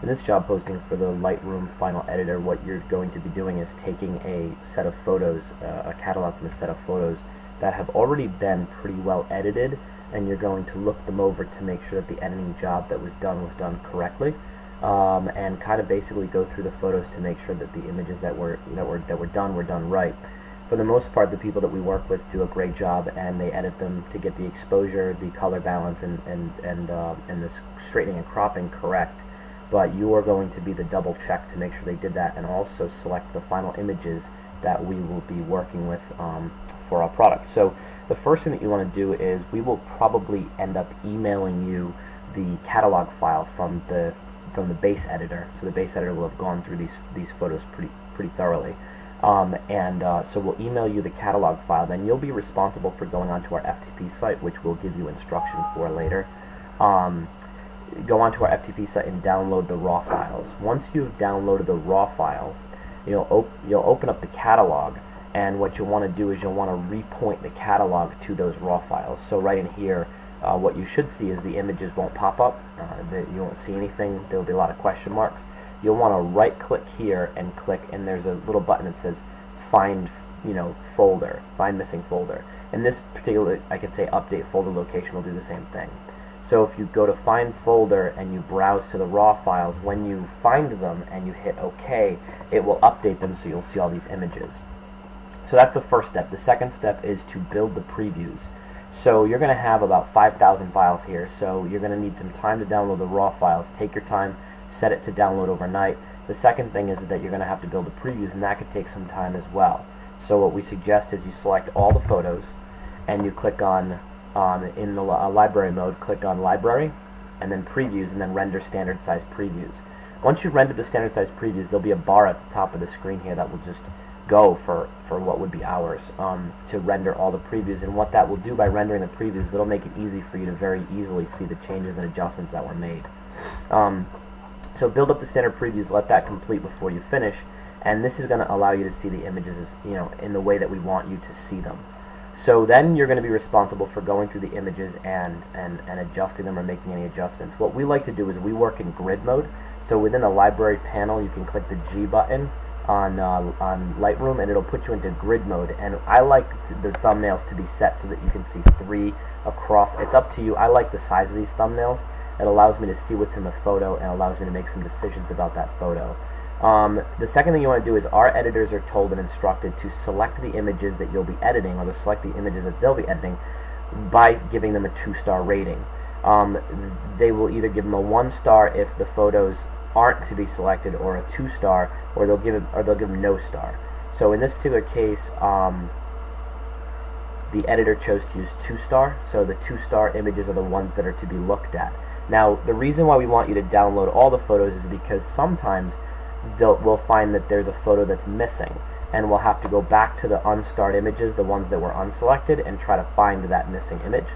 In this job posting for the Lightroom Final Editor, what you're going to be doing is taking a set of photos, a catalog from a set of photos that have already been pretty well edited, and you're going to look them over to make sure that the editing job that was done correctly, and kind of basically go through the photos to make sure that the images that were done right. For the most part, the people that we work with do a great job, and they edit them to get the exposure, the color balance, and the straightening and cropping correct. But you are going to be the double check to make sure they did that, and also select the final images that we will be working with for our product. So the first thing that you want to do is we will probably end up emailing you the catalog file from the base editor. So the base editor will have gone through these photos pretty thoroughly. So we'll email you the catalog file. Then you'll be responsible for going onto our FTP site, which we'll give you instruction for later. Go onto our FTP site and download the raw files. Once you've downloaded the raw files, you'll open up the catalog, and what you'll want to do is you'll want to repoint the catalog to those raw files. So right in here, what you should see is the images won't pop up, you won't see anything, there will be a lot of question marks. You'll want to right click here and click, and there's a little button that says find folder, find missing folder. In this particular, I could say update folder location will do the same thing. So if you go to find folder and you browse to the raw files, when you find them and you hit OK, it will update them so you'll see all these images. So that's the first step. The second step is to build the previews. So you're going to have about 5,000 files here, so you're going to need some time to download the raw files. Take your time, set it to download overnight. The second thing is that you're going to have to build the previews, and that could take some time as well. So what we suggest is you select all the photos and you click on in the library mode, click on library and then previews, and then render standard size previews. Once you render the standard size previews, there'll be a bar at the top of the screen here that will just go for what would be hours to render all the previews. And what that will do by rendering the previews, it'll make it easy for you to very easily see the changes and adjustments that were made. So build up the standard previews, let that complete before you finish, and this is going to allow you to see the images in the way that we want you to see them. So then you're going to be responsible for going through the images and adjusting them or making any adjustments. What we like to do is we work in grid mode. So within the library panel, you can click the G button on Lightroom, and it'll put you into grid mode. And I like the thumbnails to be set so that you can see 3 across. It's up to you. I like the size of these thumbnails. It allows me to see what's in the photo and allows me to make some decisions about that photo. The second thing you want to do is our editors are told and instructed to select the images that you'll be editing, or to select the images that they'll be editing, by giving them a 2-star rating. They will either give them a 1-star if the photos aren't to be selected, or a 2-star, or they'll give them no star. So in this particular case, the editor chose to use 2-star, so the 2-star images are the ones that are to be looked at. Now, the reason why we want you to download all the photos is because sometimes we'll find that there's a photo that's missing, and we'll have to go back to the unstarred images, the ones that were unselected, and try to find that missing image.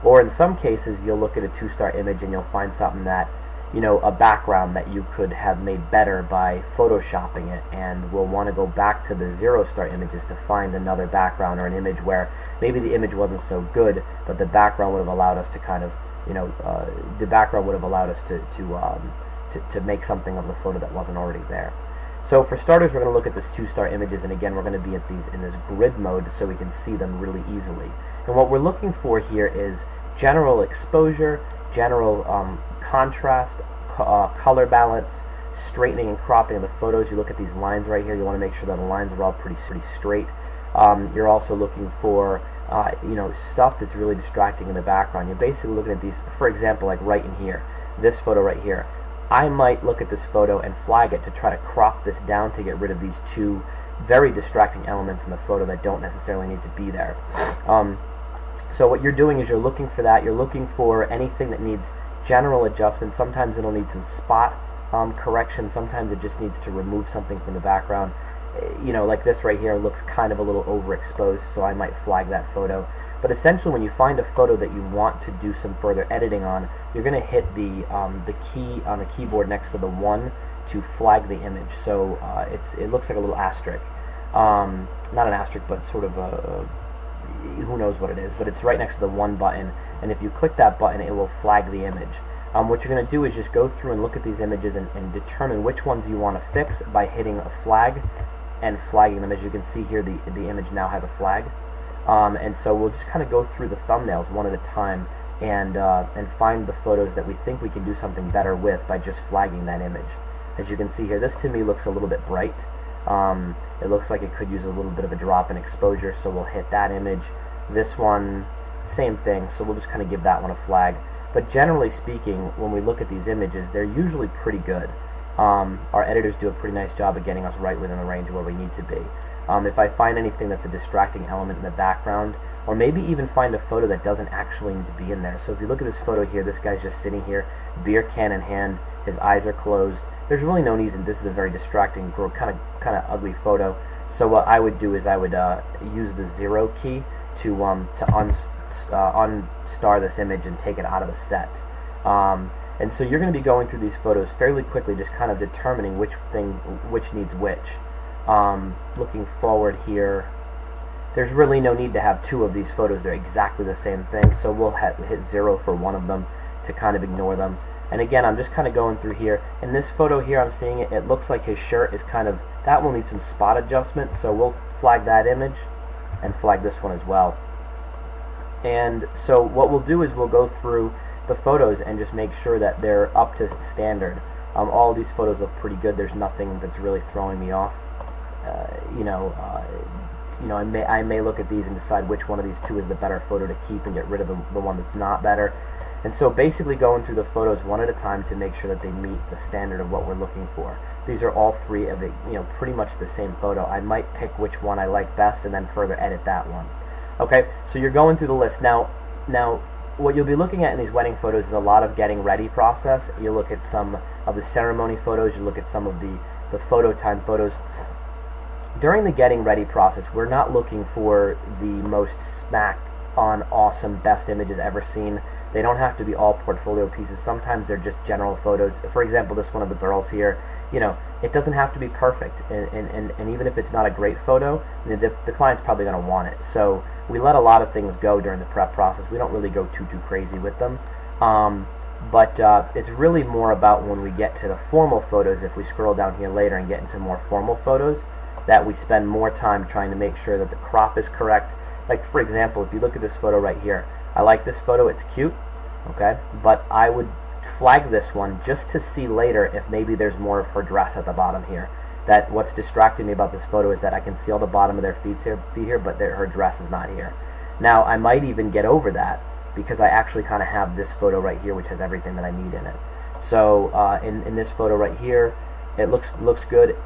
Or in some cases, you'll look at a 2-star image and you'll find something that, a background that you could have made better by photoshopping it, and we'll want to go back to the 0-star images to find another background or an image where maybe the image wasn't so good, but the background would have allowed us to kind of, the background would have allowed us to make something of the photo that wasn't already there. So for starters, we're going to look at this 2-star images, and again, we're going to be at these in this grid mode so we can see them really easily. And what we're looking for here is general exposure, general contrast, color balance, straightening and cropping of the photos. You look at these lines right here, you want to make sure that the lines are all pretty straight. You're also looking for stuff that's really distracting in the background. You're basically looking at these, for example, like right in here, this photo right here. I might look at this photo and flag it to try to crop this down to get rid of these 2 very distracting elements in the photo that don't necessarily need to be there. So what you're doing is you're looking for that. You're looking for anything that needs general adjustment. Sometimes it'll need some spot correction. Sometimes it just needs to remove something from the background. Like this right here looks kind of a little overexposed, so I might flag that photo. But essentially, when you find a photo that you want to do some further editing on, you're going to hit the key on the keyboard next to the 1 to flag the image. So it looks like a little asterisk. Not an asterisk, but sort of a who knows what it is, but it's right next to the 1 button, and if you click that button, it will flag the image. what you're going to do is just go through and look at these images and determine which ones you want to fix by hitting a flag and flagging them. As you can see here, the image now has a flag. And so we'll just kind of go through the thumbnails one at a time and find the photos that we think we can do something better with by just flagging that image. As you can see here, this to me looks a little bit bright. It looks like it could use a little bit of a drop in exposure, so we'll hit that image. This one, same thing, so we'll just kind of give that one a flag. But generally speaking, when we look at these images, they're usually pretty good. Our editors do a pretty nice job of getting us right within the range where we need to be. If I find anything that's a distracting element in the background, or maybe even find a photo that doesn't actually need to be in there. So if you look at this photo here, this guy's just sitting here, beer can in hand, his eyes are closed. There's really no need, and this is a very distracting, kind of ugly photo. So what I would do is I would use the 0 key to unstar this image and take it out of the set. And so you're going to be going through these photos fairly quickly, just kind of determining which needs which. Looking forward here, there's really no need to have two of these photos. They're exactly the same thing, so we'll hit 0 for one of them to kind of ignore them. And again, I'm just kind of going through here. In this photo here, I'm seeing it looks like his shirt is kind of, that will need some spot adjustment, so we'll flag that image and flag this one as well. And so what we'll do is we'll go through the photos and just make sure that they're up to standard. All of these photos look pretty good. There's nothing that's really throwing me off. I may look at these and decide which one of these two is the better photo to keep and get rid of the one that's not better. And so basically going through the photos one at a time to make sure that they meet the standard of what we're looking for. These are all three of pretty much the same photo. I might pick which one I like best and then further edit that one. Okay, so you're going through the list. Now what you'll be looking at in these wedding photos is a lot of getting ready process. You look at some of the ceremony photos, you look at some of the photo time photos. During the getting ready process, we're not looking for the most smack on awesome best images ever seen. They don't have to be all portfolio pieces. Sometimes they're just general photos. For example, this one of the girls here, it doesn't have to be perfect, and even if it's not a great photo, the client's probably going to want it. So we let a lot of things go during the prep process. We don't really go too crazy with them. But it's really more about when we get to the formal photos, if we scroll down here later and get into more formal photos, that we spend more time trying to make sure that the crop is correct. Like, for example, if you look at this photo right here, I like this photo, it's cute, okay, but I would flag this one just to see later if maybe there's more of her dress at the bottom here. That what's distracting me about this photo is that I can see all the bottom of their feet here, but her dress is not here. Now, I might even get over that because I actually kind of have this photo right here, which has everything that I need in it. So in this photo right here, it looks good.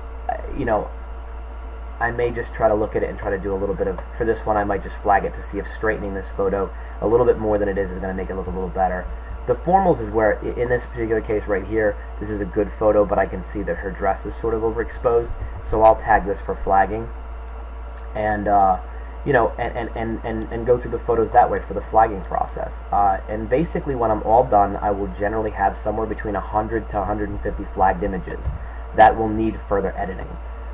I may just try to look at it and try to do a little bit of, for this one I might just flag it to see if straightening this photo a little bit more than it is going to make it look a little better. The formals is where, in this particular case right here, this is a good photo, but I can see that her dress is sort of overexposed, so I'll tag this for flagging, and and go through the photos that way for the flagging process. And basically when I'm all done, I will generally have somewhere between 100 to 150 flagged images that will need further editing.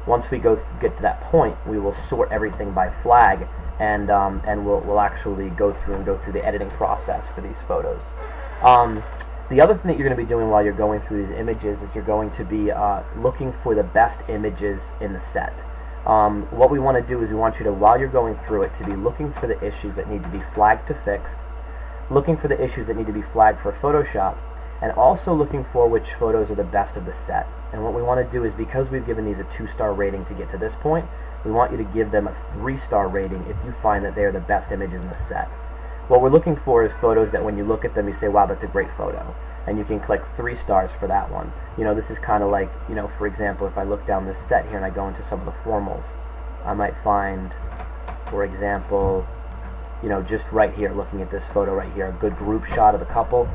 Once we get to that point, we will sort everything by flag, and we'll actually go through the editing process for these photos. The other thing that you're going to be doing while you're going through these images is you're going to be looking for the best images in the set. What we want to do is we want you to, while you're going through it, to be looking for the issues that need to be flagged to fixed, looking for the issues that need to be flagged for Photoshop, and also looking for which photos are the best of the set. And what we want to do is, because we've given these a 2-star rating to get to this point, we want you to give them a 3-star rating if you find that they are the best images in the set. What we're looking for is photos that when you look at them you say, wow, that's a great photo, and you can click 3 stars for that one. This is kind of like, for example, if I look down this set here and I go into some of the formals, I might find, for example, just right here, looking at this photo right here, a good group shot of the couple.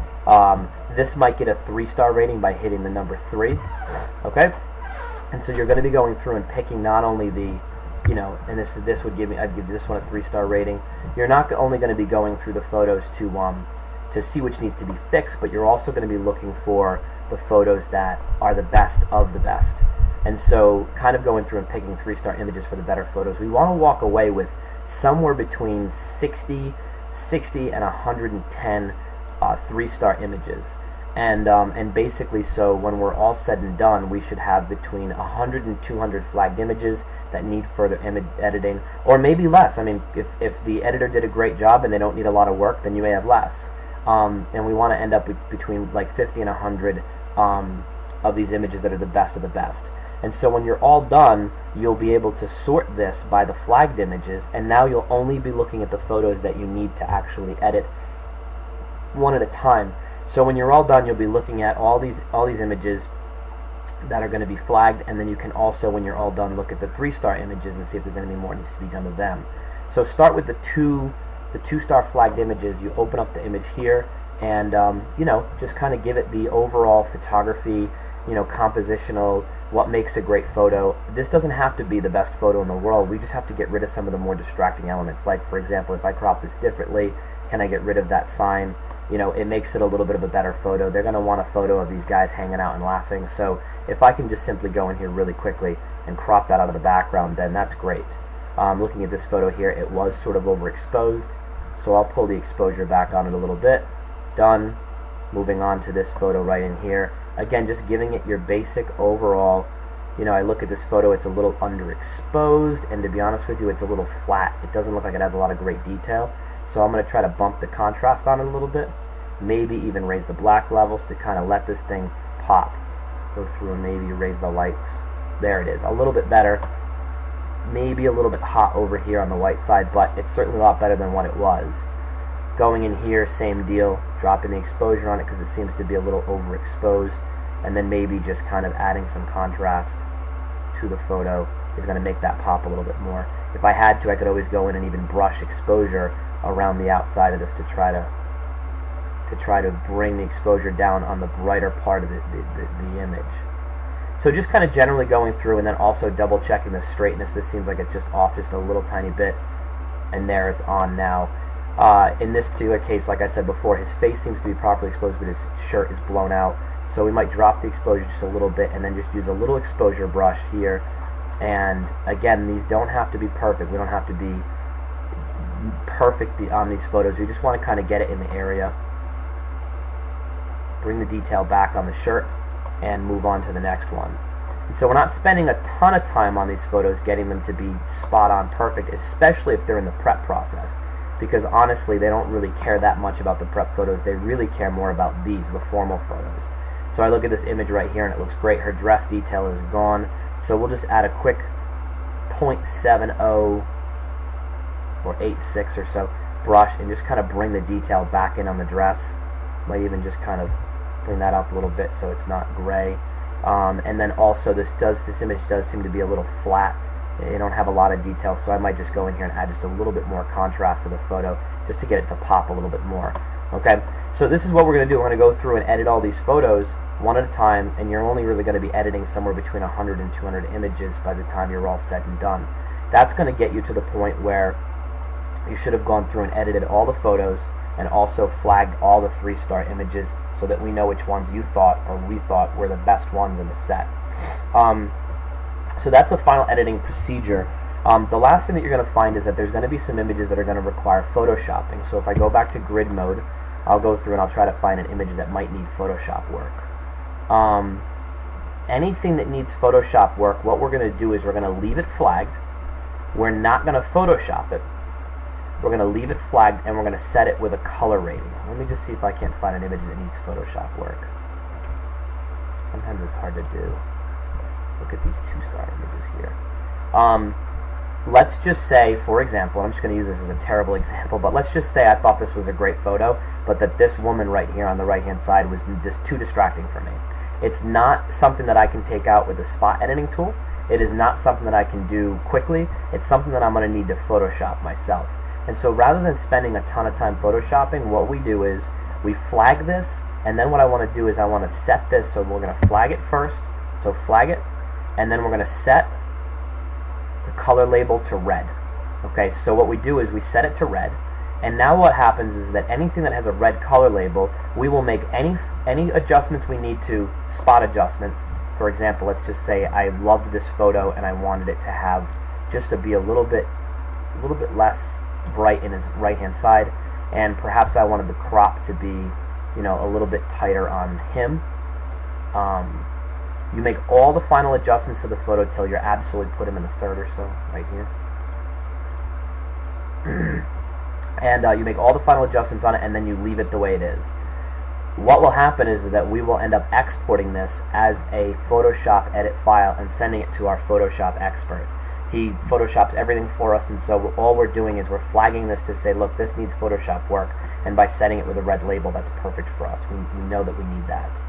This might get a 3-star rating by hitting the number 3. Okay, and so you're going to be going through and picking not only the, and this would give me, I'd give this one a 3-star rating. You're not only going to be going through the photos to see which needs to be fixed, but you're also going to be looking for the photos that are the best of the best. And so, kind of going through and picking 3-star images for the better photos. We want to walk away with somewhere between 60 and 110 3-star images. And basically, so when we're all said and done, we should have between 100 and 200 flagged images that need further image editing, or maybe less. I mean, if the editor did a great job and they don't need a lot of work, then you may have less. And we want to end up with between like 50 and 100 of these images that are the best of the best. And so when you're all done, you'll be able to sort this by the flagged images, and now you'll only be looking at the photos that you need to actually edit one at a time. So when you're all done, you'll be looking at all these images that are going to be flagged, and then you can also, when you're all done, look at the 3-star images and see if there's anything more that needs to be done with them. So start with the 2-star flagged images. You open up the image here, and you know, just kind of give it the overall photography, you know, compositional, what makes a great photo. This doesn't have to be the best photo in the world. We just have to get rid of some of the more distracting elements. Like, for example, if I crop this differently, can I get rid of that sign? You know, it makes it a little bit of a better photo. They're going to want a photo of these guys hanging out and laughing. So if I can just simply go in here really quickly and crop that out of the background, then that's great. Looking at this photo here, it was sort of overexposed, so I'll pull the exposure back on it a little bit. Done. Moving on to this photo right in here. Again, just giving it your basic overall. You know, I look at this photo, it's a little underexposed, and to be honest with you, it's a little flat. It doesn't look like it has a lot of great detail. So I'm going to try to bump the contrast on it a little bit. Maybe even raise the black levels to kind of let this thing pop. Go through and maybe raise the lights. There it is. A little bit better. Maybe a little bit hot over here on the white side, but it's certainly a lot better than what it was. Going in here, same deal. Dropping the exposure on it because it seems to be a little overexposed. And then maybe just kind of adding some contrast to the photo is going to make that pop a little bit more. If I had to, I could always go in and even brush exposure around the outside of this to try to bring the exposure down on the brighter part of the image. So just kind of generally going through and then also double checking the straightness. This seems like it's just off just a little tiny bit, and there it's on now. In this particular case, like I said before, his face seems to be properly exposed, but his shirt is blown out. So we might drop the exposure just a little bit and then just use a little exposure brush here. And again, these don't have to be perfect. We don't have to be perfect on these photos. We just want to kind of get it in the area, bring the detail back on the shirt, and move on to the next one. And so we're not spending a ton of time on these photos getting them to be spot on perfect, especially if they're in the prep process, because honestly they don't really care that much about the prep photos. They really care more about these, the formal photos. So I look at this image right here and it looks great. Her dress detail is gone, so we'll just add a quick 0.70 or 8.6 or so brush and just kind of bring the detail back in on the dress. Might even just kind of bring that up a little bit so it's not gray. And then also this image does seem to be a little flat. They don't have a lot of detail, so I might just go in here and add just a little bit more contrast to the photo just to get it to pop a little bit more. Okay, so this is what we're going to do. We're going to go through and edit all these photos one at a time, and you're only really going to be editing somewhere between 100 and 200 images by the time you're all said and done. That's going to get you to the point where you should have gone through and edited all the photos and also flagged all the 3-star images so that we know which ones you thought or we thought were the best ones in the set. So that's the final editing procedure. The last thing that you're going to find is that there's going to be some images that are going to require photoshopping. So if I go back to grid mode, I'll go through and I'll try to find an image that might need Photoshop work. Anything that needs Photoshop work, what we're going to do is we're going to leave it flagged. We're not going to Photoshop it. We're going to leave it flagged and we're going to set it with a color rating. Let me just see if I can't find an image that needs Photoshop work. Sometimes it's hard to do. Look at these 2-star images here. Let's just say, for example, I'm just going to use this as a terrible example, but let's just say I thought this was a great photo, but that this woman right here on the right-hand side was just too distracting for me. It's not something that I can take out with a spot editing tool. It is not something that I can do quickly. It's something that I'm going to need to Photoshop myself. And so rather than spending a ton of time Photoshopping, what we do is we flag this, and then what I want to do is I want to set this, so we're going to flag it first, so flag it, and then we're going to set the color label to red. Okay, so what we do is we set it to red, and now what happens is that anything that has a red color label, we will make any adjustments we need to, spot adjustments. For example, let's just say I loved this photo and I wanted it to have just to be a little bit less bright in his right hand side, and perhaps I wanted the crop to be you know, a little bit tighter on him. You make all the final adjustments to the photo till you're absolutely put him in the third or so, right here. And you make all the final adjustments on it, and then you leave it the way it is. What will happen is that we will end up exporting this as a Photoshop edit file and sending it to our Photoshop expert. He photoshops everything for us, and so all we're doing is we're flagging this to say, look, this needs Photoshop work, and by setting it with a red label, that's perfect for us. We know that we need that.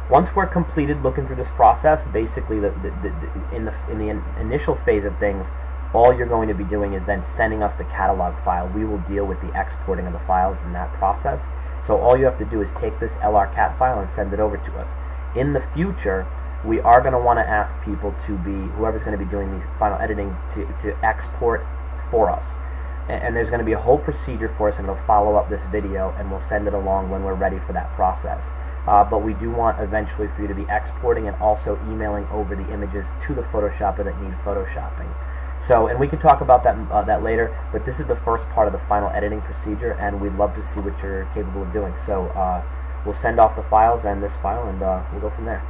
Once we're completed looking through this process, basically in the initial phase of things, all you're going to be doing is then sending us the catalog file. We will deal with the exporting of the files in that process. So all you have to do is take this LRCat file and send it over to us. In the future, we are going to want to ask people to be, whoever's going to be doing the final editing, to export for us. And there's going to be a whole procedure for us, and it'll follow up this video, and we'll send it along when we're ready for that process. But we do want eventually for you to be exporting and also emailing over the images to the Photoshopper that need Photoshopping. So, and we can talk about that later, but this is the first part of the final editing procedure, and we'd love to see what you're capable of doing. So we'll send off the files and this file, and we'll go from there.